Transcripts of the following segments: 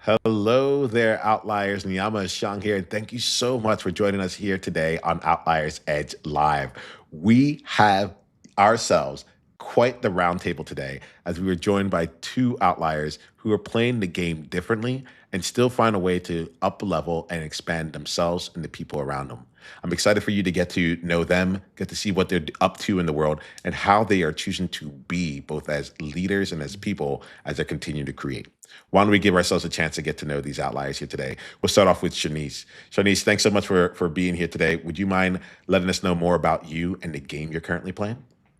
Hello there, Outliers. Niiamah is Shang here, and thank you so much for joining us here today on Outliers Edge Live. We have ourselves quite the roundtable today as we were joined by two outliers who are playing the game differently and still find a way to up level and expand themselves and the people around them. I'm excited for you to get to know them, get to see what they're up to in the world, and how they are choosing to be both as leaders and as people as they continue to create. Why don't we give ourselves a chance to get to know these outliers here today? We'll start off with Shanice. Shanice, thanks so much for being here today. Would you mind letting us know more about you and the game you're currently playing?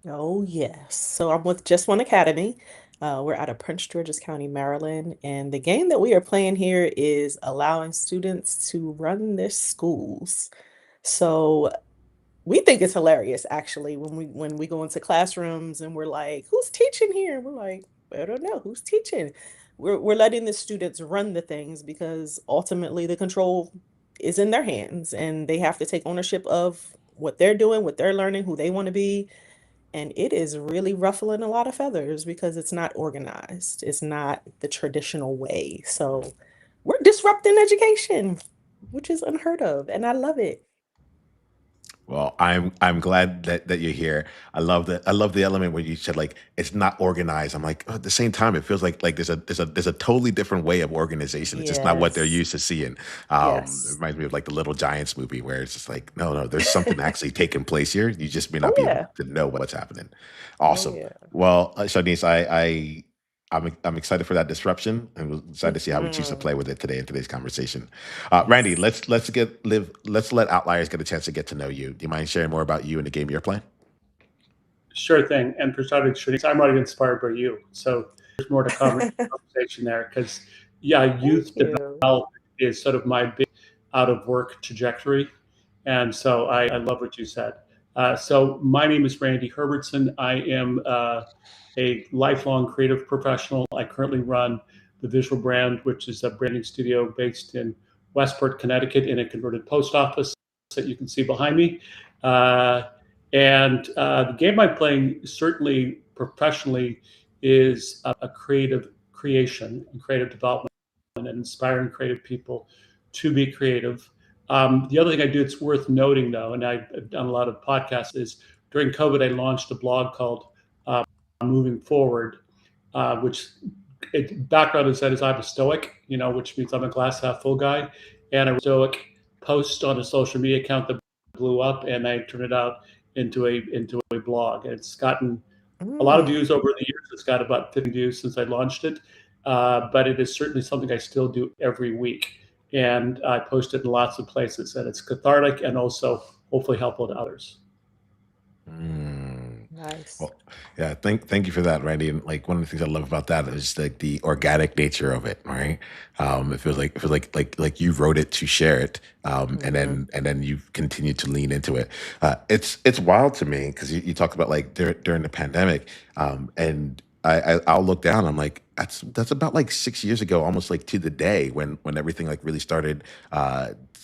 Oh, yes. So I'm with Just One Academy. We're out of Prince George's County, Maryland. And the game that we are playing here is allowing students to run their schools. So we think it's hilarious, actually, when we go into classrooms and we're like, who's teaching here? We're like, I don't know, who's teaching? We're letting the students run the things because ultimately the control is in their hands and they have to take ownership of what they're doing, what they're learning, who they want to be. And it is really ruffling a lot of feathers because it's not organized. It's not the traditional way. So we're disrupting education, which is unheard of, and I love it. Well, I'm glad that you're here. I love the element where you said like it's not organized. I'm like, oh, at the same time, it feels like there's a totally different way of organization. It's just not what they're Yes. used to seeing. It Yes. reminds me of like the Little Giants movie where it's just like, no, there's something actually taking place here. You just may Oh not be able yeah. to know what's happening. Oh Awesome. yeah. Well, Shanice, I'm excited for that disruption, and we're excited to see how we choose to Mhm. play with it today in today's conversation. Randy, Yes. let's let outliers get a chance to get to know you. Do you mind sharing more about you and the game you're playing? Sure thing. And for starting, Shanice, I'm already inspired by you. So there's more to conversation there because, yeah, Thank youth you. development is sort of my big out of work trajectory. And so I love what you said. So my name is Randy Herbertson. I am a lifelong creative professional. I currently run the Visual Brand, which is a branding studio based in Westport, Connecticut, in a converted post office that you can see behind me. Uh, and the game I'm playing, certainly professionally, is a creative creation and creative development and inspiring creative people to be creative. The other thing I do, it's worth noting though, and I've done a lot of podcasts, is during COVID, I launched a blog called uh, Moving Forward, which background is that is I'm a stoic, which means I'm a glass half full guy, and a stoic post on a social media account that blew up, and I turned it out into a blog. And it's gotten a lot of Mm. views over the years. It's got about 50 views since I launched it, but it is certainly something I still do every week, and I post it in lots of places, and it's cathartic and also hopefully helpful to others. Mm. Nice. Well, yeah, thank you for that, Randy. And like one of the things I love about that is like the organic nature of it, right? It feels like you wrote it to share it, and Hmm. then you continue to lean into it. It's wild to me because you talked about like during the pandemic, and I'll look down. I'm like, that's about like 6 years ago, almost like to the day when everything like really started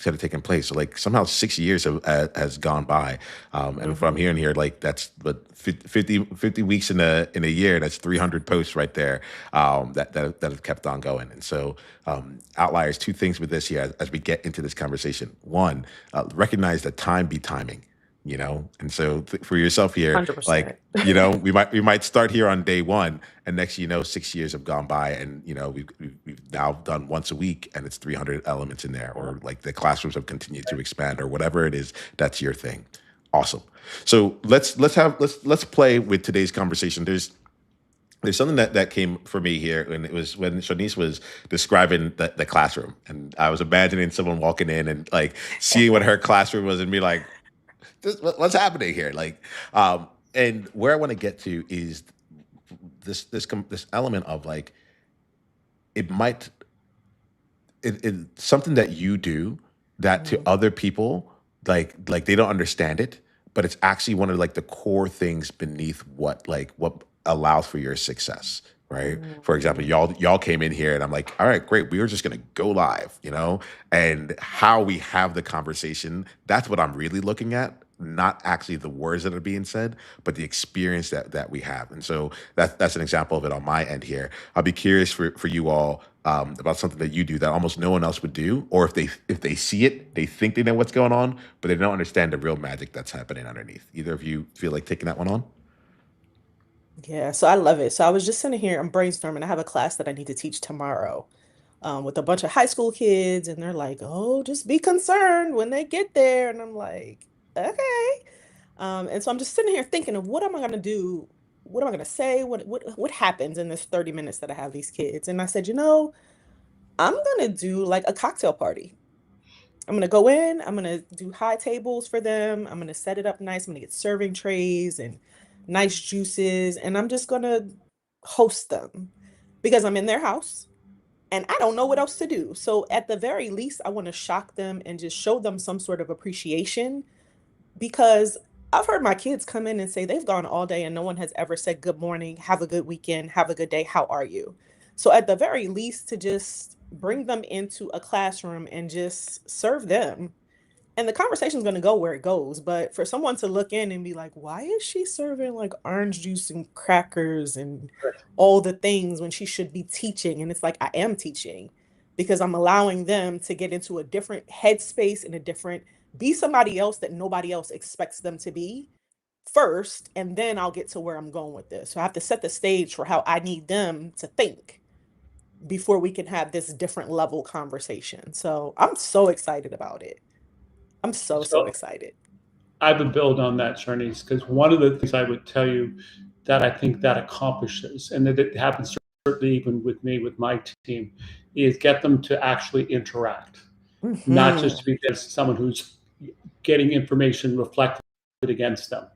taking place. So like somehow 6 years has gone by, and if I'm Hmm. hearing here, like that's but 50 weeks in a year, that's 300 posts right there, that have kept on going. And so, outliers, two things with this here as we get into this conversation. One, recognize that time be timing, and so for yourself here, like 100%. we might start here on day one, and next thing you know, 6 years have gone by, and we've now done once a week, and it's 300 elements in there, Yep. or like the classrooms have continued to expand, or whatever it is that's your thing. Awesome. So let's play with today's conversation. There's something that came for me here, and it was when Shanice was describing the classroom, and I was imagining someone walking in and like seeing what her classroom was and be like, what's happening here? Like, and where I want to get to is this element of like it might it's something that you do that to Mhm. other people like they don't understand it, but it's actually one of like the core things beneath what allows for your success, right? For example, Mhm. y'all came in here and I'm like, all right, great, we were just gonna go live, and how we have the conversation, that's what I'm really looking at, not actually the words that are being said, but the experience that we have. And so that's an example of it on my end here. I'll be curious for you all, about something that you do that almost no one else would do, or if they see it, they think they know what's going on, but they don't understand the real magic that's happening underneath. Either of you feel like taking that one on? Yeah, so I love it. So I was just sitting here, I'm brainstorming. I have a class that I need to teach tomorrow, with a bunch of high school kids, and they're like, "Oh, just be concerned when they get there." And I'm like, "Okay." And so I'm just sitting here thinking of what am I gonna do? What am I gonna say? What happens in this 30 minutes that I have these kids? And I said, I'm gonna do like a cocktail party. I'm gonna go in, I'm gonna do high tables for them. I'm gonna set it up nice. I'm gonna get serving trays and nice juices, and I'm just gonna host them because I'm in their house and I don't know what else to do. So at the very least, I want to shock them and just show them some sort of appreciation, because I've heard my kids come in and say they've gone all day and no one has ever said good morning, have a good weekend, have a good day, how are you? So at the very least, to just bring them into a classroom and just serve them, and the conversation's going to go where it goes. But for someone to look in and be like, why is she serving like orange juice and crackers and all the things when she should be teaching? And it's like, I am teaching because I'm allowing them to get into a different headspace and a different, be somebody else that nobody else expects them to be first. And then I'll get to where I'm going with this. So I have to set the stage for how I need them to think before we can have this different level conversation. So I'm so excited about it. I'm so, so So excited. I would build on that, Sharneise, because one of the things I would tell you that I think that accomplishes, and that it happens certainly even with me, with my team, is get them to actually interact, not just Hmm. to be someone who's getting information reflected against them,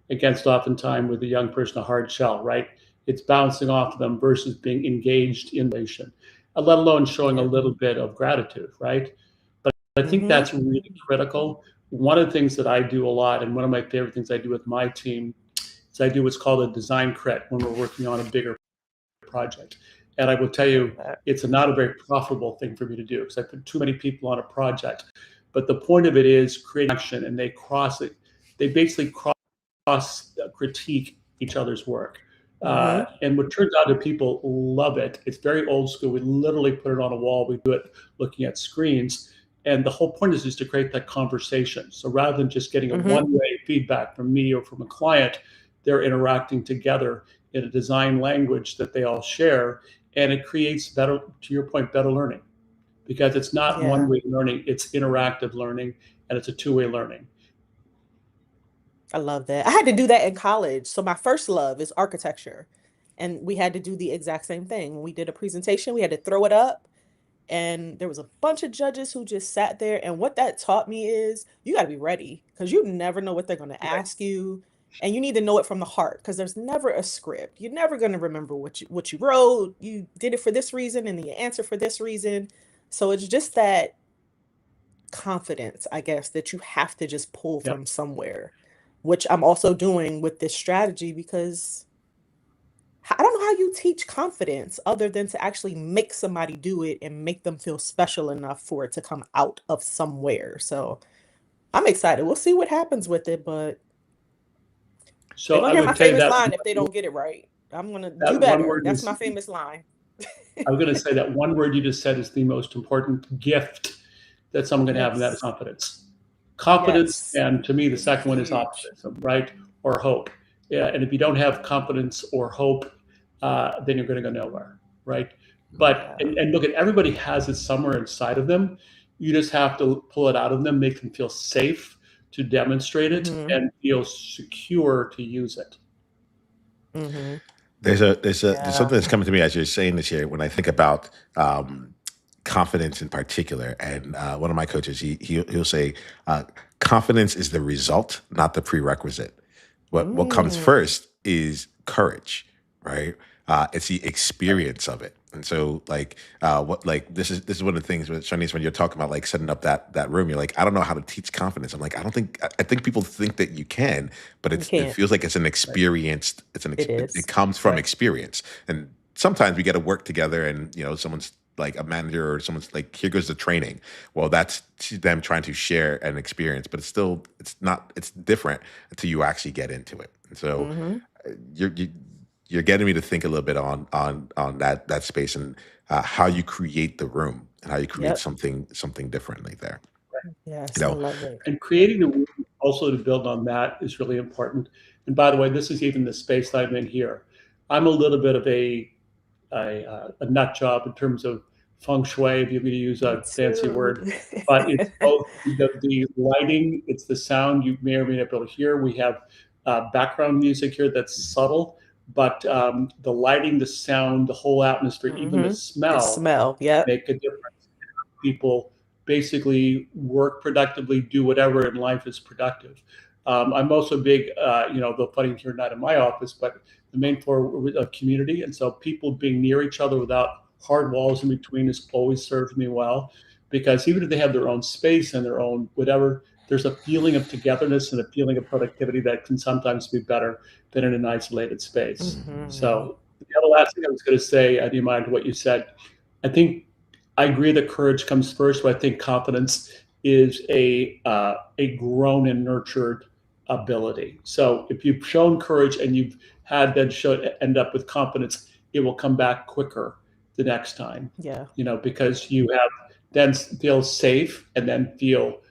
against oftentimes with a young person a hard shell, right? It's bouncing off of them versus being engaged in relation, let alone showing a Yeah. little bit of gratitude, right? I think Hmm. that's really critical. One of the things that I do a lot, and one of my favorite things I do with my team, is I do what's called a design crit when we're working on a bigger project. And I will tell Love you, that. it's not a very profitable thing for me to do because I put too many people on a project. But the point of it is creating action, and they cross it. They basically cross critique each other's work. Hmm. And what turns out that people love it. It's very old school. We literally put it on a wall. We do it looking at screens. And the whole point is just to create that conversation. So rather than just getting a Hmm. one-way feedback from me or from a client, they're interacting together in a design language that they all share. And it creates better, to your point, better learning, because it's not Yeah. one-way learning, it's interactive learning, and it's a two-way learning. I love that. I had to do that in college. So my first love is architecture. And we had to do the exact same thing. When we did a presentation, we had to throw it up. And there was a bunch of judges who just sat there. And what that taught me is you got to be ready because you never know what they're going to Right. ask you. And you need to know it from the heart because there's never a script. You're never going to remember what you wrote. You did it for this reason and the answer for this reason. So it's just that confidence, I guess, that you have to just pull Yep. from somewhere, which I'm also doing with this strategy because I don't know how you teach confidence other than to actually make somebody do it and make them feel special enough for it to come out of somewhere. So I'm excited. We'll see what happens with it, but they're So gonna I hear my would tell you famous that line if they don't get it right. I'm gonna do that one better. word That's my is, famous line. I was going to say that one word you just said is the most important gift that someone can have, and that is Yes. confidence. Confidence, Yes. and to me, the second one is Huge. optimism, right? Or hope. Yeah, and if you don't have confidence or hope, then you're going to go nowhere, right? But Yeah. and look, at everybody has it somewhere inside of them. You just have to pull it out of them, make them feel safe to demonstrate it, Hmm. and feel secure to use it. Hmm. There's Yeah. something that's coming to me as you're saying this here when I think about confidence in particular. And one of my coaches, he'll say, confidence is the result, not the prerequisite. What comes Mm. first is courage, right? It's the experience of it. And so, like, what like this is one of the things with Shanice when you're talking about like setting up that room. You're like, I don't know how to teach confidence. I'm like, I think people think that you can, but You it can't. feels like it's an Right. experienced. It It is. comes from Right. experience, and sometimes we got to work together. And someone's like a manager or someone's like, here goes the training. Well, that's them trying to share an experience, but it's not, it's different until you actually get into it. And so Hmm. you're you're getting me to think a little bit on that space and how you create the room and how you create Yep. something differently there. You Yes, I know, love it. And creating the room also to build on that is really important. And by the way, this is even the space that I'm in here. I'm a little bit of a nut job in terms of feng shui, if you're going to use Me a fancy too. word. But it's both the lighting, it's the sound you may or may not be able to hear. We have background music here that's subtle, but the lighting, the sound, the whole atmosphere, even the The smell smell. Yep. make a difference. People basically work productively, do whatever in life is productive. I'm also big, the funny here, not in my office, but the main floor of community. And so people being near each other without hard walls in between has always served me well, because even if they have their own space and their own whatever, there's a feeling of togetherness and a feeling of productivity that can sometimes be better than in an isolated space. Hmm. So the other last thing I was going to say, I do mind what you said. I think I agree that courage comes first, but I think confidence is a grown and nurtured ability. So if you've shown courage and you've had then end up with confidence, it will come back quicker the next time. Yeah. Because you have then feel safe and then feel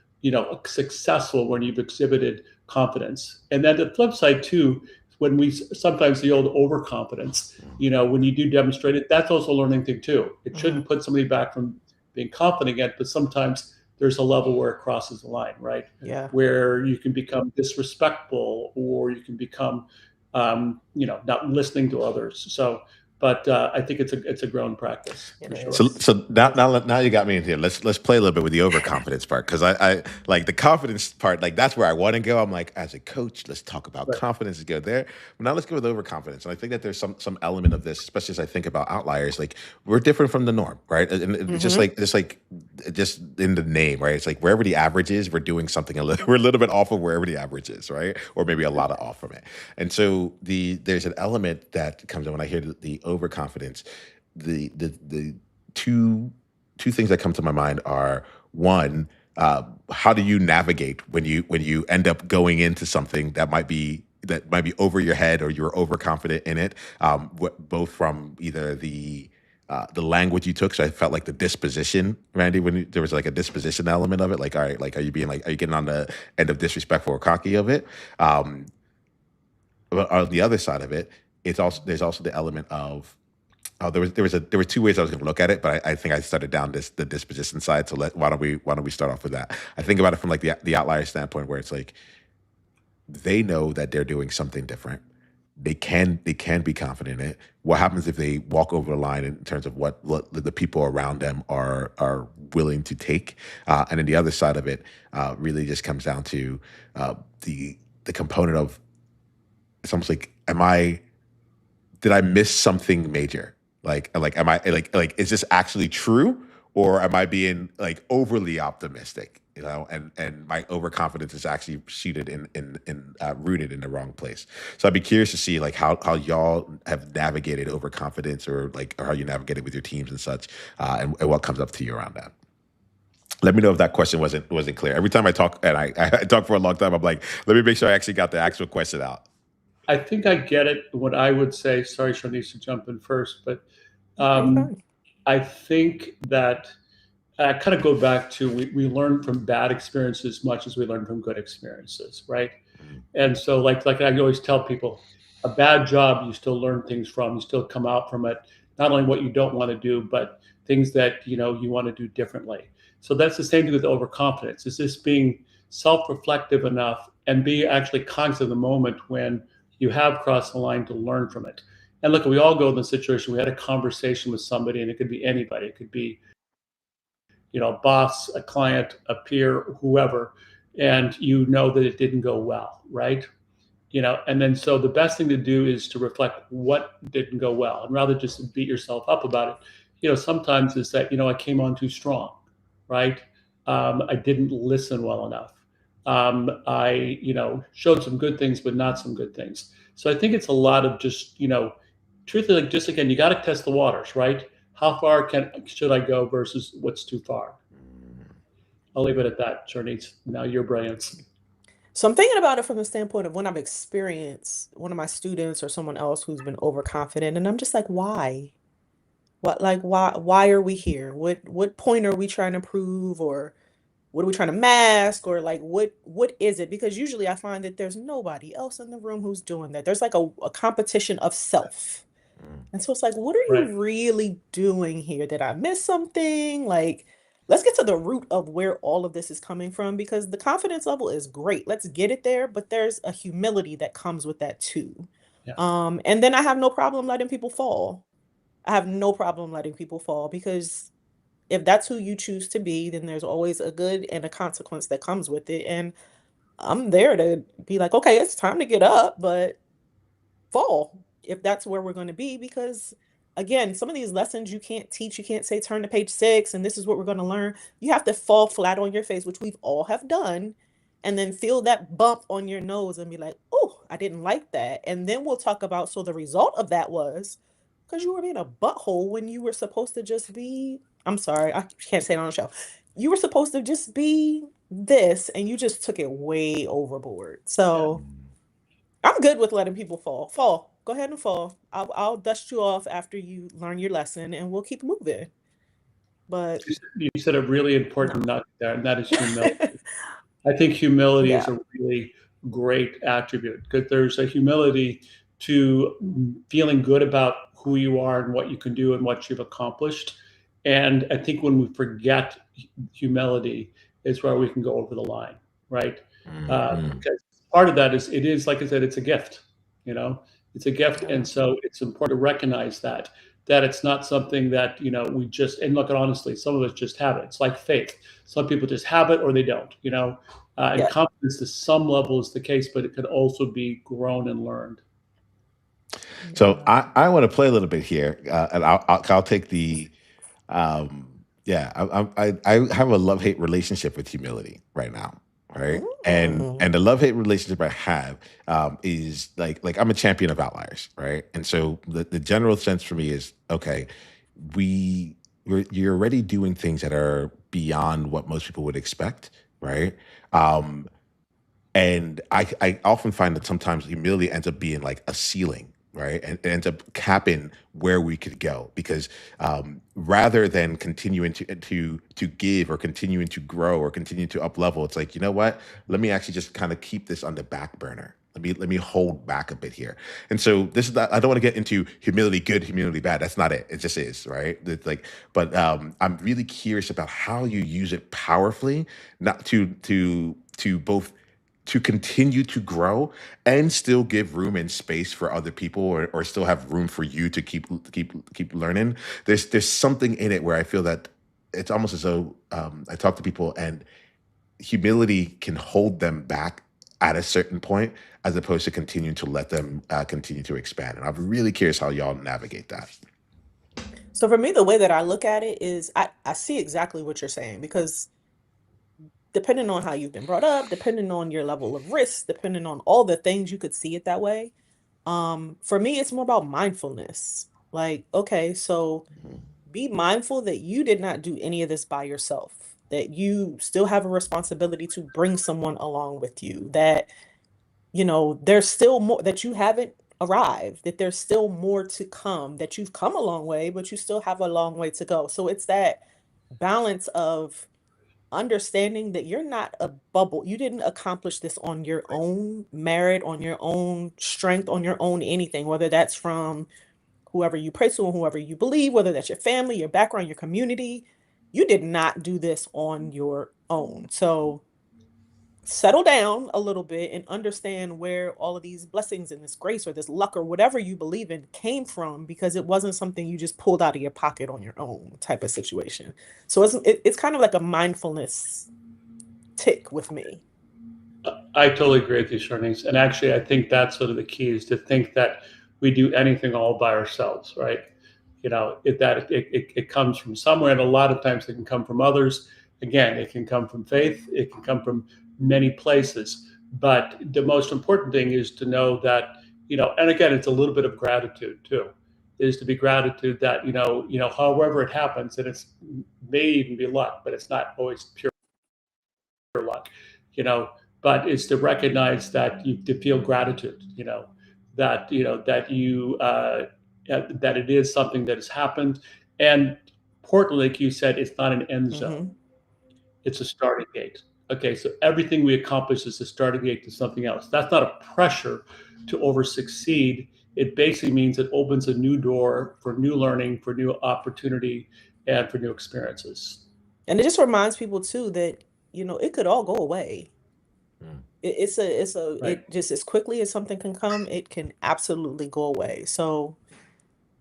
successful when you've exhibited confidence. And then the flip side too, when we sometimes the old overconfidence, when you do demonstrate it, that's also a learning thing too. It Hmm. shouldn't put somebody back from being confident yet, but sometimes there's a level where it crosses the line, right? Yeah. Where you can become disrespectful, or you can become, not listening to others. So, but I think it's a grown practice It for sure. is. So now you got me in here. Let's play a little bit with the overconfidence part, because I like the confidence part. Like that's where I want to go. I'm like, as a coach, let's talk about Right. confidence and go there. But now let's go with overconfidence. And I think that there's some element of this, especially as I think about outliers. Like we're different from the norm, right? And it's Hmm. just in the name, right? It's like wherever the average is, we're doing something we're a little bit off of wherever the average is, right? Or maybe a lot of off from it. And so there's an element that comes in when I hear the overconfidence. The two things that come to my mind are one, how do you navigate when you end up going into something that might be over your head, or you're overconfident in it, both from either the language you took. So I felt like the disposition, Randy, there was like a disposition element of it. Like, all right, like, are you getting on the end of disrespectful or cocky of it? But on the other side of it, there's also the element of there were two ways I was going to look at it, but I think I started down the disposition side. So why don't we start off with that? I think about it from like the outlier standpoint, where it's like they know that they're doing something different. They can be confident in it. What happens if they walk over the line in terms of what the people around them are willing to take? And then the other side of it really just comes down to the component of, it's almost like, did I miss something major? Am I is this actually true, or am I being like overly optimistic? And my overconfidence is actually seated rooted in the wrong place. So I'd be curious to see like how y'all have navigated overconfidence, or how you navigate it with your teams and such, and what comes up to you around that. Let me know if that question wasn't clear. Every time I talk, and I talk for a long time, I'm like, let me make sure I actually got the actual question out. I think I get it. What I would say, sorry, Sharneise, to jump in first, but You're um, fine. I think that I kind of go back to we learn from bad experiences as much as we learn from good experiences, right? Mhm. And so, like I always tell people, a bad job you still learn things from. You still come out from it. Not only what you don't want to do, but things that you want to do differently. So that's the same thing with overconfidence. Is this being self-reflective enough and be actually cognizant of the moment when you have crossed the line to learn from it. And look, we all go in the situation. We had a conversation with somebody, and it could be anybody. It could be a boss, a client, a peer, whoever, and you know that it didn't go well, right? And then so the best thing to do is to reflect what didn't go well, and rather just beat yourself up about it. Sometimes it's that I came on too strong, right? I didn't listen well enough. I showed some good things, but not some good things. So I think it's a lot of just truthfully, like, just again, you got to test the waters, right? How far should I go versus what's too far? I'll leave it at that, Charnice. Now your brilliance. So I'm thinking about it from the standpoint of when I've experienced one of my students or someone else who's been overconfident, and I'm just like, why? What, like, why are we here? What point are we trying to prove, or what are we trying to mask, or like what is it? Because usually I find that there's nobody else in the room who's doing that. There's like a competition of self. Mm. And so it's like, what are you Right. really doing here? Did I miss something? Like, let's get to the root of where all of this is coming from, because the confidence level is great. Let's get it there, but there's a humility that comes with that too. Yeah. And then I have no problem letting people fall. I have no problem letting people fall, because if that's who you choose to be, then there's always a good and a consequence that comes with it. And I'm there to be like, okay, it's time to get up, but fall if that's where we're going to be. Because again, some of these lessons you can't teach. You can't say turn to page 6 and this is what we're going to learn. You have to fall flat on your face, which we've all have done, and then feel that bump on your nose and be like, oh, I didn't like that. And then we'll talk about, so the result of that was because you were being a butthole when you were supposed to just be, I'm sorry, I can't say it on the show, you were supposed to just be this, and you just took it way overboard. Yeah. So I'm good with letting people fall. Fall. Go ahead and fall. I'll dust you off after you learn your lesson, and we'll keep moving. But You said a really important no. nut there, and that is humility. I think humility is Yeah. a really great attribute, because there's a humility to feeling good about who you are and what you can do and what you've accomplished. And I think when we forget humility is where we can go over the line, right? Mhm. Because part of that is, it is, like I said, it's a gift, you know, it's a gift. Yeah. And so it's important to recognize that it's not something that, we just, and look, honestly, some of us just have it. It's like faith. Some people just have it or they don't, and Yeah. confidence to some level is the case, but it could also be grown and learned. So Yeah. I want to play a little bit here, and I'll take the yeah, I have a love hate relationship with humility right now, right? And Mm. the love hate relationship I have is like I'm a champion of outliers, right? And so the general sense for me is, okay, you're already doing things that are beyond what most people would expect, right? Um, and I often find that sometimes humility ends up being like a ceiling, right? And it ends up capping where we could go, because rather than continuing to give or continuing to grow or continue to up level, it's like, you know what? Let me actually just kind of keep this on the back burner. Let me hold back a bit here. And so this is not, I don't want to get into humility good, humility bad. That's not it. It just is, right? It's like, but I'm really curious about how you use it powerfully, not to both to continue to grow and still give room and space for other people, or still have room for you to keep learning. There's something in it where I feel that it's almost as though I talk to people and humility can hold them back at a certain point, as opposed to continuing to let them continue to expand. And I'm really curious how y'all navigate that. So for me, the way that I look at it is I see exactly what you're saying, because depending on how you've been brought up, depending on your level of risk, depending on all the things, you could see it that way. For me, it's more about mindfulness. Like, okay, so be mindful that you did not do any of this by yourself, that you still have a responsibility to bring someone along with you, that, there's still more, that you haven't arrived, that there's still more to come, that you've come a long way, but you still have a long way to go. So it's that balance of understanding that you're not a bubble. You didn't accomplish this on your own merit, on your own strength, on your own anything, whether that's from whoever you pray to and whoever you believe, whether that's your family, your background, your community. You did not do this on your own. So settle down a little bit and understand where all of these blessings and this grace or this luck or whatever you believe in came from, because it wasn't something you just pulled out of your pocket on your own type of situation. So it's kind of like a mindfulness tick with me. I totally agree with you, Sharneise. And actually, I think that's sort of the key, is to think that we do anything all by ourselves, right? It comes from somewhere, and a lot of times it can come from others. Again, it can come from faith, it can come from many places. But the most important thing is to know that, and again, it's a little bit of gratitude too, is to be gratitude that, however it happens, and it's may even be luck, but it's not always pure luck. You know, but it's to recognize that you to feel gratitude, that that it is something that has happened, and importantly, like you said, it's not an end zone; it's a starting gate. Okay, so everything we accomplish is a starting gate to something else. That's not a pressure to over succeed. It basically means it opens a new door for new learning, for new opportunity, and for new experiences. And it just reminds people too that, it could all go away. Mm. Right. It just as quickly as something can come, it can absolutely go away. So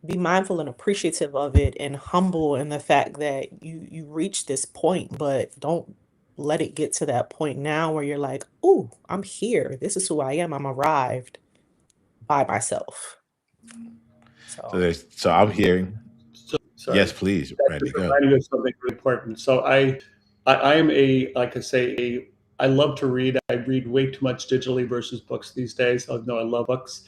be mindful and appreciative of it and humble in the fact that you reached this point, but don't let it get to that point now where you're like, "Ooh, I'm here. This is who I am. I'm arrived by myself." So, So I'm hearing. So Yes, sorry, please, that Randy, just go. reminded me of something really important. So I am like I say, I love to read. I read way too much digitally versus books these days. I know I love books.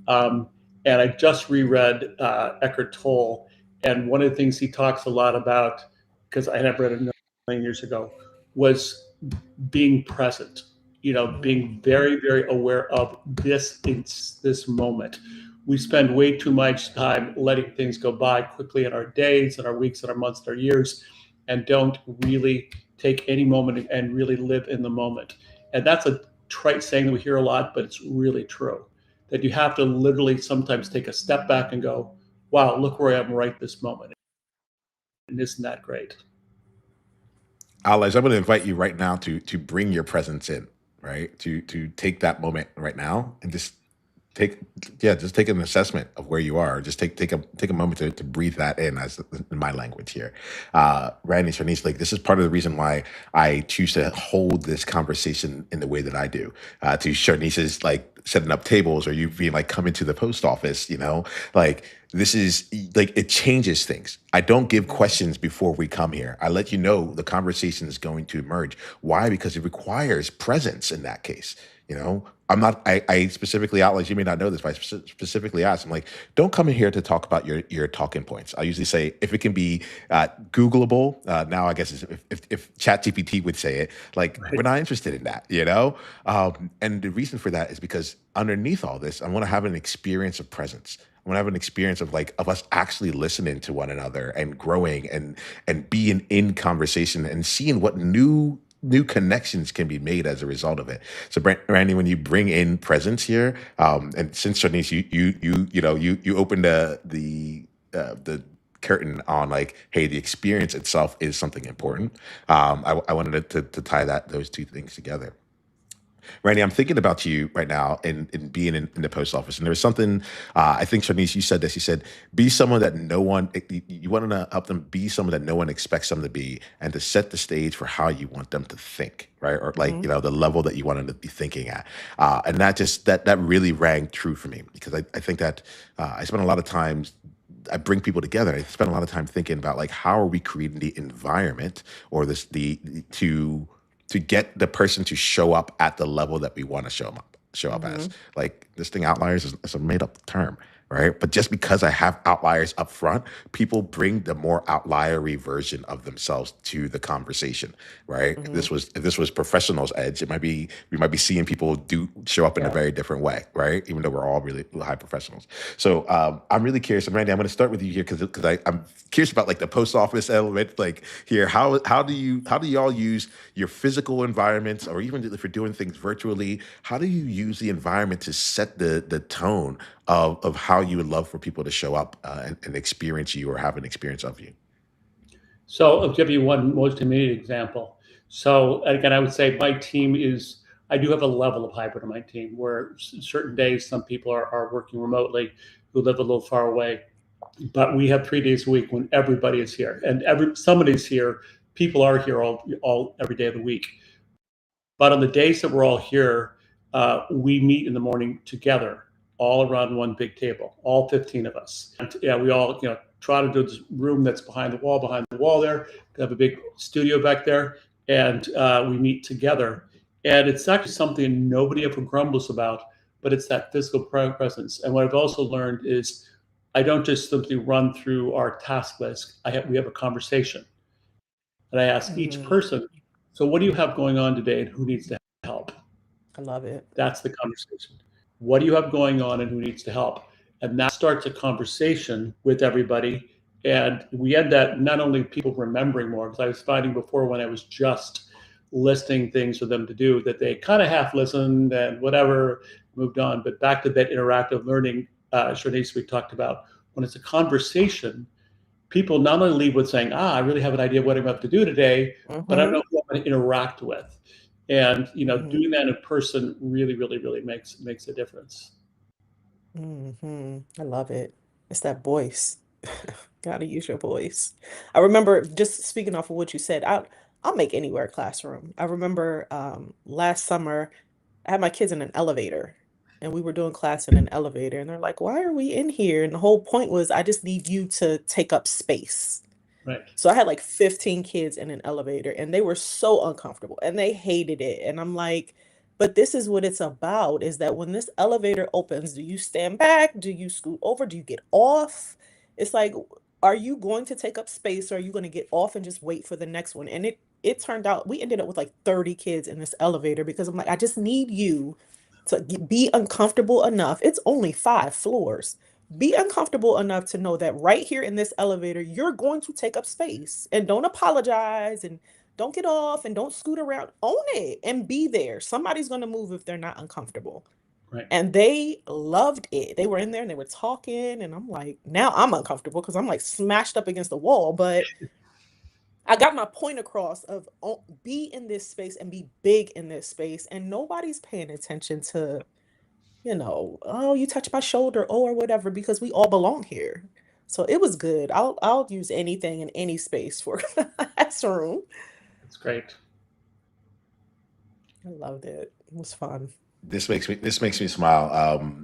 Um, and I just reread Eckhart Tolle, and one of the things he talks a lot about, because I had read it a million years ago, was being present. Being very, very aware of this moment. We spend way too much time letting things go by quickly in our days, and our weeks, and our months, and our years, and don't really take any moment and really live in the moment. And that's a trite saying that we hear a lot, but it's really true. That you have to literally sometimes take a step back and go, wow, look where I am right this moment. And isn't that great? Allies, I'm going to invite you right now to bring your presence in, right? To take that moment right now and just take just take an assessment of where you are. Just take a moment to breathe that in, as in my language here. Randy, Shanice, like, this is part of the reason why I choose to hold this conversation in the way that I do. To Shanice's, like, setting up tables, or you being like, come into the post office, like, this is like, it changes things. I don't give questions before we come here. I let you know the conversation is going to emerge. Why? Because it requires presence in that case. I'm not, I specifically outlined, you may not know this, but I specifically asked, I'm like, don't come in here to talk about your talking points. I usually say, if it can be Googleable, now I guess if ChatGPT would say it, like, Right. we're not interested in that, and the reason for that is because underneath all this, I want to have an experience of presence. I want to have an experience of, like, of us actually listening to one another and growing and being in conversation and seeing what new connections can be made as a result of it. So, Randy, when you bring in presence here, and since Shanice, you opened the curtain on, like, hey, the experience itself is something important. I wanted to tie those two things together. Randy, I'm thinking about you right now in being in the post office. And there was something, I think, Shanice, you said this. You said, be someone that no one, you want to help them be someone that no one expects them to be, and to set the stage for how you want them to think, right? Or, like, the level that you want them to be thinking at. And that really rang true for me, because I think that I spent a lot of times, I bring people together. I spend a lot of time thinking about, like, how are we creating the environment, or to get the person to show up at the level that we want to show up as. Like, this thing, outliers, is a made up term, right? But just because I have outliers up front, people bring the more outliery version of themselves to the conversation, right? If this was professionals edge, we might be seeing people show up in a Yeah. very different way, right? Even though we're all really high professionals. So I'm really curious, and Randy, I'm going to start with you here, because I'm curious about, like, the post office element. Like, here, how do you all use your physical environments, or even if you're doing things virtually, how do you use the environment to set the tone of how you would love for people to show up, and experience you, or have an experience of you? So I'll give you one most immediate example. So again, I would say my team is, I do have a level of hybrid on my team where certain days some people are working remotely who live a little far away. But we have 3 days a week when everybody is here, and somebody's here. People are here all every day of the week. But on the days that we're all here, we meet in the morning together, all around one big table, all 15 of us. And, yeah, we all try to do this room that's behind the wall there. We have a big studio back there, and we meet together. And it's actually something nobody ever grumbles about, but it's that physical presence. And what I've also learned is I don't just simply run through our task list. We have a conversation, and I ask each person, so what do you have going on today, and who needs to help? I love it. That's the conversation. What do you have going on and who needs to help? And that starts a conversation with everybody. And we had that, not only people remembering more, because I was finding before when I was just listing things for them to do that they kind of half listened and whatever, moved on. But back to that interactive learning, Sharneise, we talked about, when it's a conversation, people not only leave with saying, I really have an idea of what I'm about to do today, but I don't Mm-hmm. know who I'm going to interact with. And Mm-hmm. doing that in person really, really, really makes a difference. Mm-hmm. I love it. It's that voice. Gotta use your voice. I remember just speaking off of what you said, I'll make anywhere classroom. I remember last summer I had my kids in an elevator and we were doing class in an elevator and they're like, why are we in here? And the whole point was I just need you to take up space. Right, So I had like 15 kids in an elevator and they were so uncomfortable and they hated it. And I'm like, but this is what it's about is that when this elevator opens, do you stand back? Do you scoot over? Do you get off? It's like, are you going to take up space or are you going to get off and just wait for the next one? And it turned out we ended up with like 30 kids in this elevator because I'm like, I just need you to be uncomfortable enough. It's only 5 floors. Be uncomfortable enough to know that right here in this elevator, you're going to take up space and don't apologize and don't get off and don't scoot around. Own it and be there. Somebody's going to move if they're not uncomfortable. right. And they loved it. They were in there and they were talking. And I'm like, now I'm uncomfortable because I'm like smashed up against the wall. But I got my point across of be in this space and be big in this space. And nobody's paying attention to oh, you touch my shoulder, oh, or whatever, because we all belong here. So it was good. I'll use anything in any space for classroom. That's great. I loved it. It was fun. This makes me smile.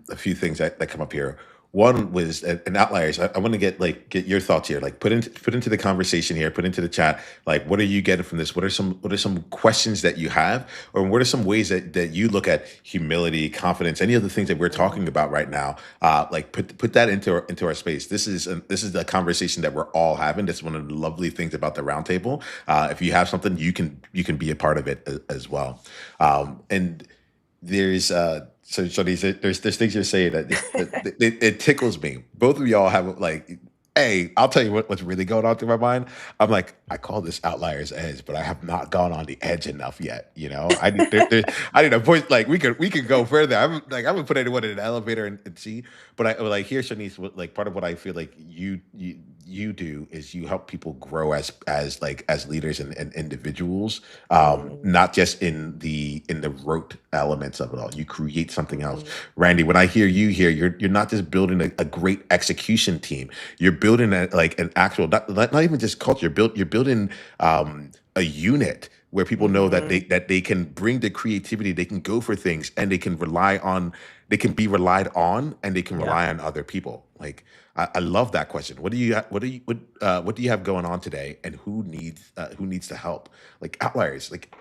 A few things that come up here. One was an outliers. I want to get your thoughts here. Like put into the conversation here. Put into the chat. Like what are you getting from this? What are some questions that you have, or what are some ways that you look at humility, confidence, any of the things that we're Mhm. talking about right now? Like put that into our space. This is the conversation that we're all having. That's one of the lovely things about the roundtable. If you have something, you can be a part of it as well. And there's so there's things you're saying that it tickles me. Both of y'all have like, hey, I'll tell you what's really going on through my mind. I'm like, I call this outliers edge, but I have not gone on the edge enough yet. I need a voice. Like we could go further. I haven't put anyone in an elevator and see, but I like here, Shanice. Like part of what I feel like you do is you help people grow as leaders and individuals, Mm, not just in the rote elements of it all. You create something else. mhm, Randy, when I hear you here, you're not just building a great execution team. You're building like an actual, not even just culture. You're building a unit where people know that they mhm. that they can bring the creativity, they can go for things, and they can be relied on, and they can Yep. rely on other people. Like I love that question. What do you have going on today, and who needs the help? Like outliers, like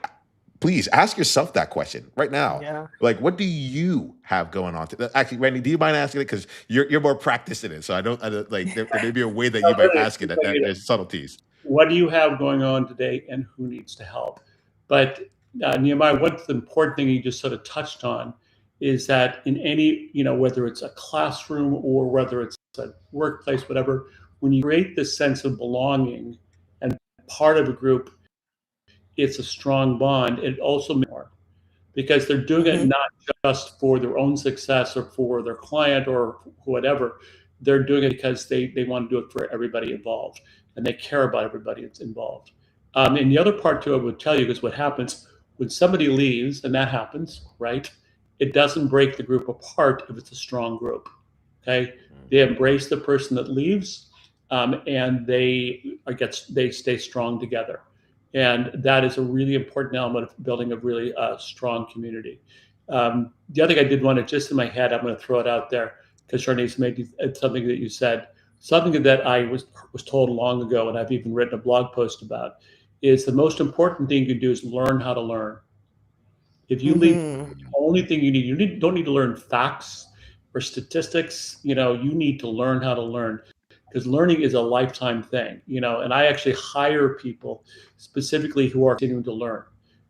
please ask yourself that question right now. Yeah. Like, what do you have going on? Actually, Randy, do you mind asking it? Because you're more practiced in it. So I don't like there may be a way that Oh, you might really, ask it that there's subtleties. what do you have going on today and who needs to help? But Niiamah, what's the important thing you just sort of touched on is that in any, whether it's a classroom or whether it's a workplace, whatever, when you create this sense of belonging and part of a group, it's a strong bond. It also makes more because they're doing it Hmm. not just for their own success or for their client or whatever. They're doing it because they want to do it for everybody involved and they care about everybody that's involved. And the other part too, I would tell you is what happens when somebody leaves, and that happens, right? It doesn't break the group apart if it's a strong group. Okay, they embrace the person that leaves, and they stay strong together, and that is a really important element of building a really strong community. The other thing I did want to just in my head, I'm going to throw it out there because Sharneise made something that you said, something that I was told long ago, and I've even written a blog post about, is the most important thing you can do is learn how to learn. If you leave, Hmm. the only thing don't need to learn facts or statistics. You need to learn how to learn because learning is a lifetime thing. And I actually hire people specifically who are continuing to learn.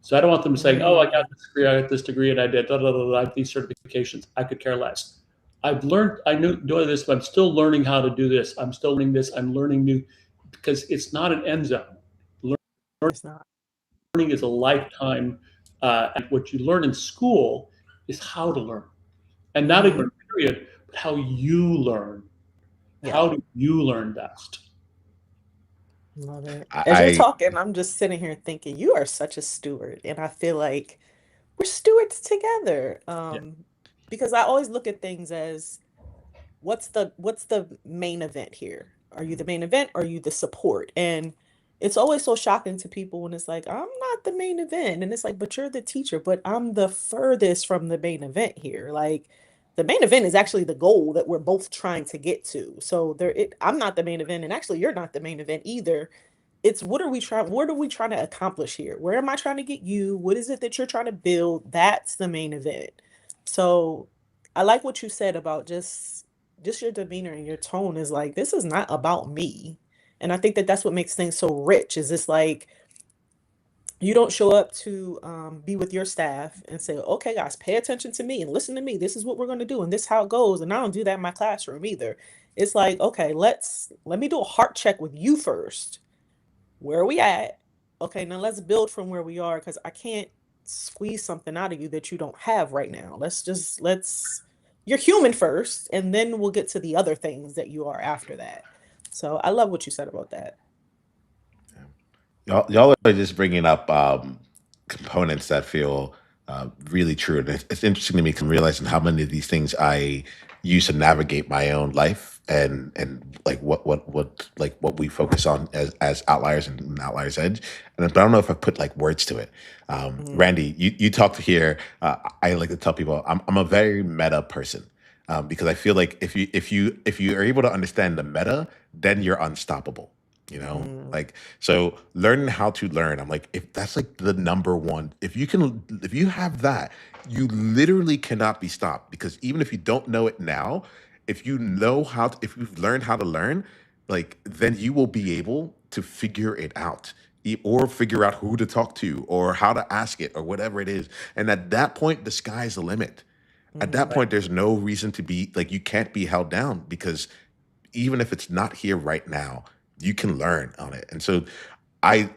So I don't want them saying, "Oh, I got Mm. this degree, I got this degree, and I did I have these certifications." I could care less. I've learned, I know doing this, but I'm still learning how to do this. I'm still learning this. I'm learning new, because it's not an end zone. It's not. Learning is a lifetime. And what you learn in school is how to learn, and not Mm-hmm. even period, but how you learn. Yeah. How do you learn best? Love it. As you're I talking, I'm just sitting here thinking, you are such a steward. And I feel like we're stewards together. Yeah. Because I always look at things as what's the main event here? Are you the main event or are you the support? And it's always so shocking to people when it's like, I'm not the main event. And it's like, but you're the teacher, but I'm the furthest from the main event here. Like the main event is actually the goal that we're both trying to get to. So I'm not the main event, and actually you're not the main event either. It's what are we trying to accomplish here? Where am I trying to get you? What is it that you're trying to build? That's the main event. So I like what you said about just your demeanor and your tone is like, this is not about me. And I think that that's what makes things so rich, is this like you don't show up to be with your staff and say, okay, guys, pay attention to me and listen to me. This is what we're going to do. And this is how it goes. And I don't do that in my classroom either. It's like, okay, let me do a heart check with you first. Where are we at? Okay, now let's build from where we are, because I can't squeeze something out of you that you don't have right now. You're human first, and then we'll get to the other things that you are after that. So I love what you said about that. y'all are just bringing up components that feel really true, and it's interesting to me because I'm realizing how many of these things I use to navigate my own life, and like what we focus on as outliers and outliers edge, and but I don't know if I put like words to it. Mm, Randy, you talked here. I like to tell people I'm a very meta person. Because I feel like if you are able to understand the meta, then you're unstoppable. You know, mm, like so learning how to learn. I'm like, if that's like the number one, if you have that, you literally cannot be stopped because even if you don't know it now, if you've learned how to learn, like then you will be able to figure it out or figure out who to talk to or how to ask it or whatever it is. And at that point, the sky's the limit. At that mm, Right. point, there's no reason to be like, you can't be held down because even if it's not here right now, you can learn on it. And so I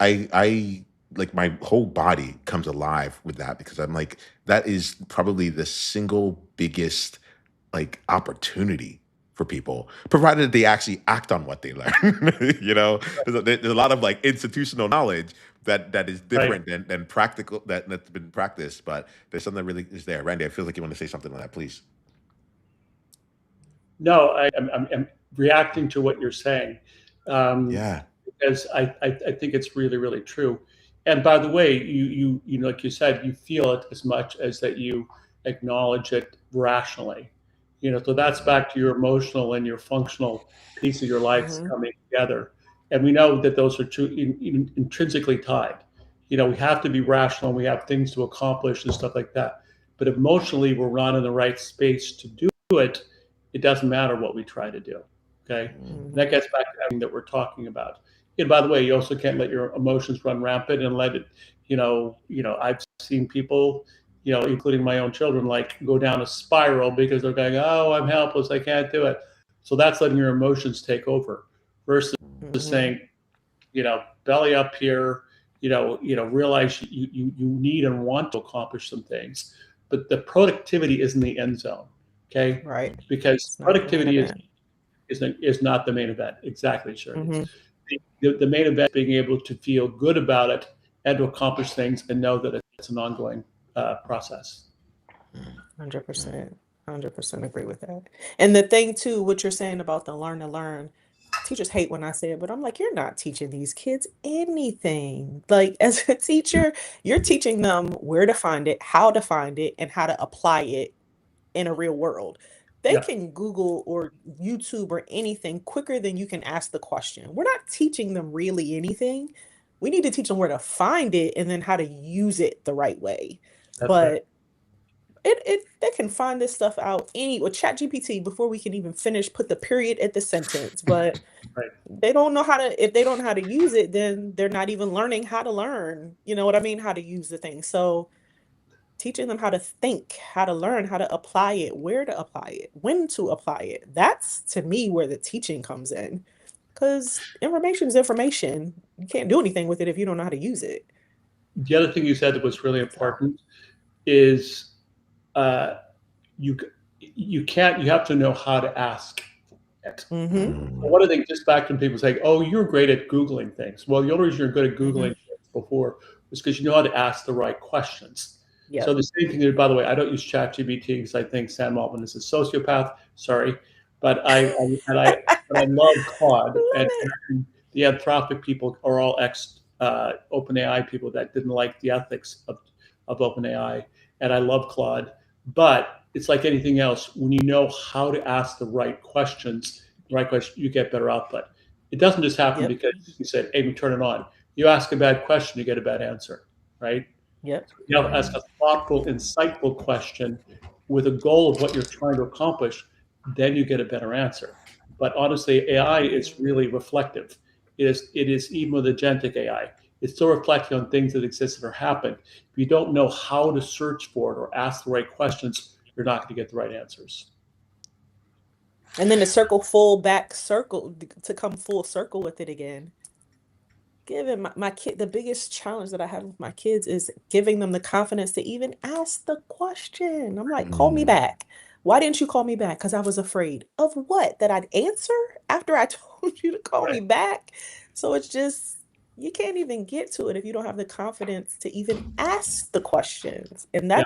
like my whole body comes alive with that because I'm like, that is probably the single biggest like opportunity for people, provided they actually act on what they learn. You know, there's a lot of like institutional knowledge that is Right. different than practical that's been practiced, but there's something that really is there. Randy, I feel like you want to say something on that, please. No, I'm reacting to what you're saying, um, Yeah. because I think it's really, really true. And by the way, you know, like you said, you feel it as much as that you acknowledge it rationally. You know, so that's Mhm. back to your emotional and your functional piece of your life mm, coming together. And we know that those are two intrinsically tied. You know, we have to be rational and we have things to accomplish and stuff like that. But emotionally, we're not in the right space to do it. It doesn't matter what we try to do. Okay. And that mm, gets back to everything that we're talking about. And by the way, you also can't let your emotions run rampant and let it, I've seen people, including my own children, like go down a spiral because they're going, oh, I'm helpless. I can't do it. So that's letting your emotions take over versus mm, saying, belly up here, realize you need and want to accomplish some things, but the productivity is in the end zone. Okay. right. Because It's not the main productivity is event. is not the main event. Exactly, sure. It's Mm-hmm. the main event being able to feel good about it and to accomplish things and know that it's an ongoing process. 100%. 100% agree with that. And the thing too, what you're saying about the learn to learn, teachers hate when I say it, but I'm like, you're not teaching these kids anything. Like as a teacher, you're teaching them where to find it, and how to apply it in a real world. They Yeah, can Google or YouTube or anything quicker than you can ask the question. We're not teaching them really anything. We need to teach them where to find it and then how to use it the right way. that's right. But they can find this stuff out with Chat GPT before we can even put the period at the sentence. But Right. they don't know how to, if they don't know how to use it, then they're not even learning how to learn. You know what I mean? How to use the thing. So teaching them how to think, how to learn, how to apply it, where to apply it, when to apply it. That's to me where the teaching comes in. Because information is information. You can't do anything with it if you don't know how to use it. The other thing you said that was really So, important is uh, you you have to know how to ask it. mm-hmm. One of the things, just back when people say, "Oh, you're great at googling things." Well, the only reason you're good at Mm-hmm. googling things before was because you know how to ask the right questions. So Yep. the same thing. By the way, I don't use ChatGPT because I think Sam Altman is a sociopath. Sorry, but I love Claude, Love and it. the Anthropic people are all ex OpenAI people that didn't like the ethics of OpenAI, and I love Claude. But it's like anything else. When you know how to ask the right question, you get better output. It doesn't just happen Yep. because you said, "Hey, we turn it on." You ask a bad question, you get a bad answer, right? Yep. You have to ask a thoughtful, insightful question with a goal of what you're trying to accomplish, then you get a better answer. But honestly, AI is really reflective. It is even with agentic AI, it's still reflecting on things that existed or happened. If you don't know how to search for it or ask the right questions, you're not going to get the right answers. And then to come full circle with it again. Giving my kid, the biggest challenge that I have with my kids is giving them the confidence to even ask the question. I'm like, call me Mm. back. Why didn't you call me back? Because I was afraid of what? That I'd answer after I told you to call Right. me back. So it's just, you can't even get to it if you don't have the confidence to even ask the questions. And Yeah.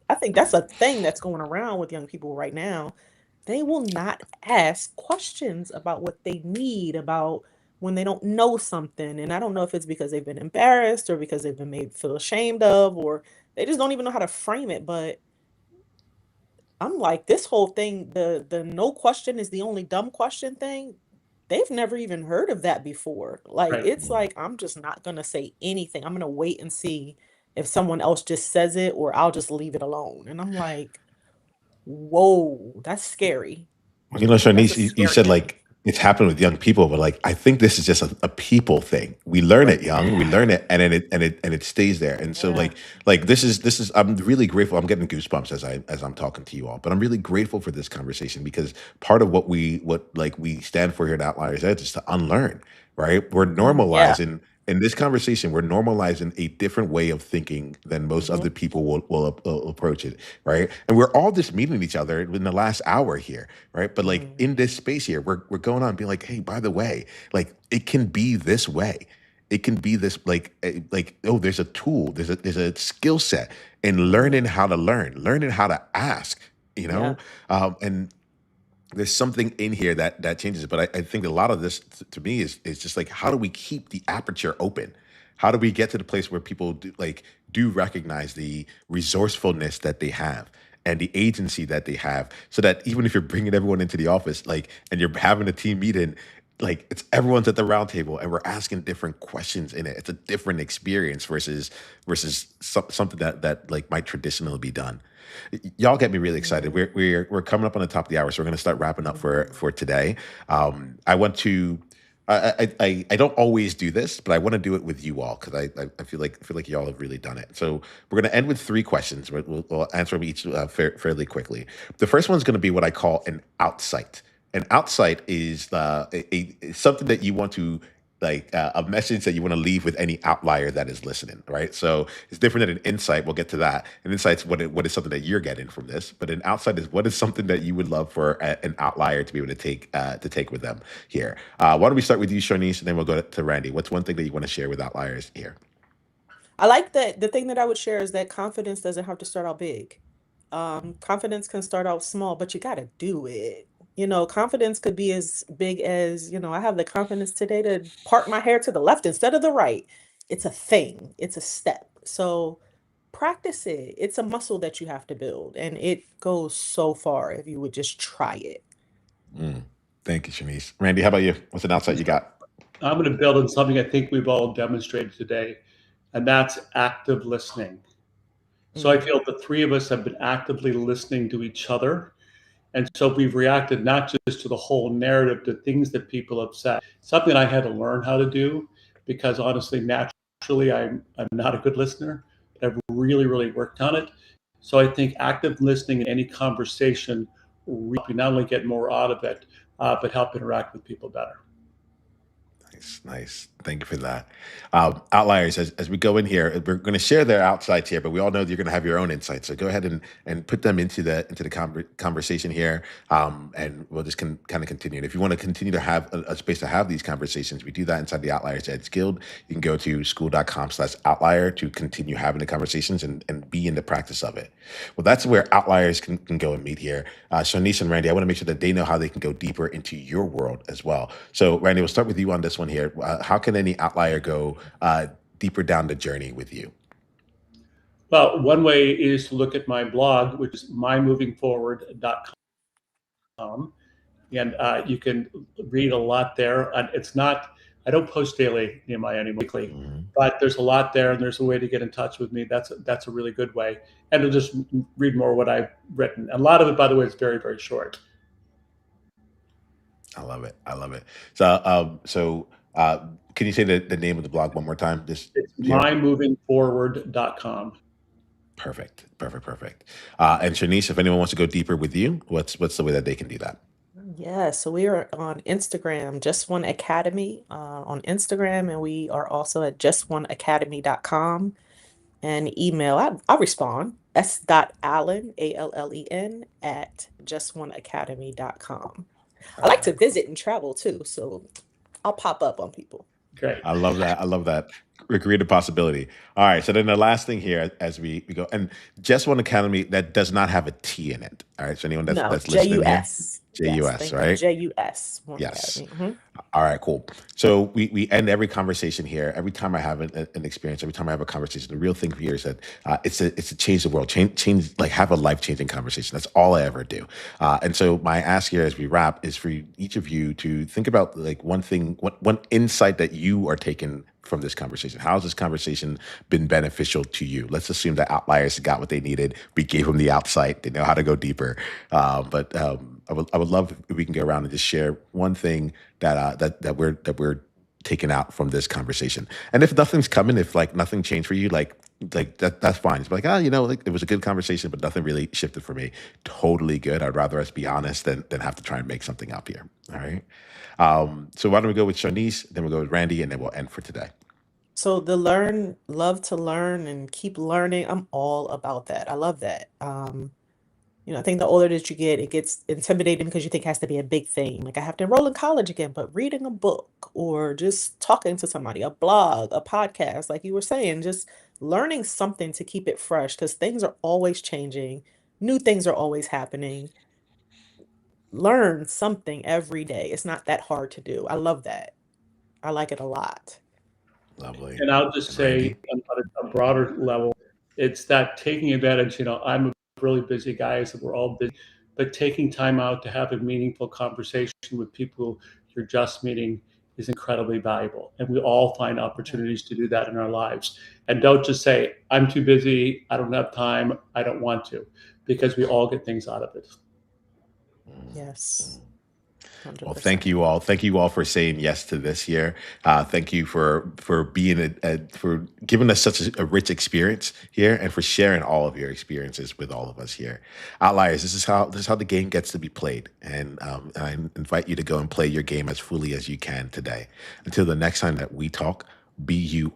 I think that's a thing that's going around with young people right now. They will not ask questions about what they need, about when they don't know something. And I don't know if it's because they've been embarrassed or because they've been made feel ashamed of, or they just don't even know how to frame it. But I'm like, this whole thing, the no question is the only dumb question thing, they've never even heard of that before. Like, Right. it's like, I'm just not gonna say anything. I'm gonna wait and see if someone else just says it, or I'll just leave it alone. And I'm like, whoa, that's scary. You know, That's a Sharneise, you scary said thing. like it's happened with young people, but like I think this is just a people thing. We learn Right. it young, we learn it, and then it stays there. And so Yeah. like this is I'm really grateful. I'm getting goosebumps as I'm talking to you all, but I'm really grateful for this conversation because part of what like we stand for here at Outliers Edge is to unlearn, right? We're Yeah. normalizing in this conversation, we're normalizing a different way of thinking than most Hmm. other people will approach it, right? And we're all just meeting each other in the last hour here, right? But like Hmm. in this space here, we're going on being like, hey, by the way, like it can be this way. It can be this like oh, there's a tool, there's a skill set in Hmm. learning how to learn, learning how to ask, you Yeah. know, and there's something in here that changes it. But I think a lot of this to me is just like how do we keep the aperture open? How do we get to the place where people do recognize the resourcefulness that they have and the agency that they have, so that even if you're bringing everyone into the office, like, and you're having a team meeting, like it's everyone's at the round table and we're asking different questions in it. It's a different experience versus something that like might traditionally be done. Y'all get me really excited. Hmm. We're coming up on the top of the hour, so we're going to start wrapping up Hmm. for today. I want to. I don't always do this, but I want to do it with you all because I feel like y'all have really done it. So we're going to end with three questions. We'll answer them each fairly quickly. The first one's going to be what I call an outsight. An outsight is something that you want to like a message that you want to leave with any outlier that is listening, right? So it's different than an insight. We'll get to that. An insight's what is something that you're getting from this, but an outside is what is something that you would love for an outlier to be able to take with them here. Why don't we start with you, Shanice, and then we'll go to Randy. What's one thing that you want to share with outliers here? I like that. The thing that I would share is that confidence doesn't have to start out big. Confidence can start out small, but you got to do it. Confidence could be as big as, I have the confidence today to part my hair to the left instead of the right. It's a thing, it's a step. So practice it. It's a muscle that you have to build, and it goes so far if you would just try it. Mm. Thank you, Shanice. Randy, how about you? What's an outside you got? I'm going to build on something I think we've all demonstrated today, and that's active listening. So I feel the three of us have been actively listening to each other. And so we've reacted not just to the whole narrative, to things that people have said. Something I had to learn how to do because honestly, naturally, I'm not a good listener, but I've really, really worked on it. So I think active listening in any conversation will help you not only get more out of it, but help interact with people better. Nice, nice. Thank you for that. Outliers, as we go in here, we're going to share their outsides here, but we all know that you're going to have your own insights. So go ahead and put them into the conversation here, and we'll just kind of continue. And if you want to continue to have a space to have these conversations, we do that inside the Outliers Edge Guild. You can go to school.com/outlier to continue having the conversations and be in the practice of it. Well, that's where outliers can go and meet here. Shanice and Randy, I want to make sure that they know how they can go deeper into your world as well. So, Randy, we'll start with you on this one here. How can any outlier go deeper down the journey with you? Well, one way is to look at my blog, which is mymovingforward.com. And you can read a lot there. And it's not, I don't post daily, Niiamah, anymore, weekly, but there's a lot there, and there's a way to get in touch with me. That's a really good way. And to just read more what I've written. And a lot of it, by the way, is very, very short. I love it. I love it. So, can you say the name of the blog one more time? It's mymovingforward.com. Perfect. And Shanice, if anyone wants to go deeper with you, what's the way that they can do that? Yeah, so we are on Instagram, Just One Academy on Instagram, and we are also at justoneacademy.com. And email, I'll respond, s.allen, ALLEN, at justoneacademy.com. I like to visit and travel too, so I'll pop up on people. Great. I love that. Creative possibility. All right. So then the last thing here as we go, and Just One Academy, that does not have a T in it. All right. So anyone that's listening here, JUS. JUS, right? JUS. Yes. Academy. All right, cool. So we end every conversation here. Every time I have an experience, every time I have a conversation, the real thing here is that it's a change the world, change like have a life changing conversation. That's all I ever do. And so my ask here as we wrap is for each of you to think about like one insight that you are taking from this conversation. How has this conversation been beneficial to you? Let's assume that outliers got what they needed. We gave them the outside. They know how to go deeper. But I would love if we can go around and just share one thing that we're taking out from this conversation. And if nothing's coming, if like nothing changed for you, like that's fine. It's like, like it was a good conversation, but nothing really shifted for me. Totally good. I'd rather us be honest than have to try and make something up here. All right. So why don't we go with Shanice, then we'll go with Randy, and then we'll end for today. So love to learn and keep learning. I'm all about that. I love that. I think the older that you get, it gets intimidating because you think it has to be a big thing. Like I have to enroll in college again, but reading a book or just talking to somebody, a blog, a podcast, like you were saying, just learning something to keep it fresh because things are always changing. New things are always happening. Learn something every day. It's not that hard to do. I love that. I like it a lot. Lovely. And I'll just say on a broader level, it's that taking advantage, I'm a really busy guy, so we're all busy, but taking time out to have a meaningful conversation with people you're just meeting is incredibly valuable. And we all find opportunities to do that in our lives. And don't just say, I'm too busy, I don't have time, I don't want to, because we all get things out of it. Yes. 100%. Well, thank you all. Thank you all for saying yes to this year. Thank you for being for giving us such a rich experience here, and for sharing all of your experiences with all of us here. Outliers, this is how the game gets to be played, and I invite you to go and play your game as fully as you can today. Until the next time that we talk, be you on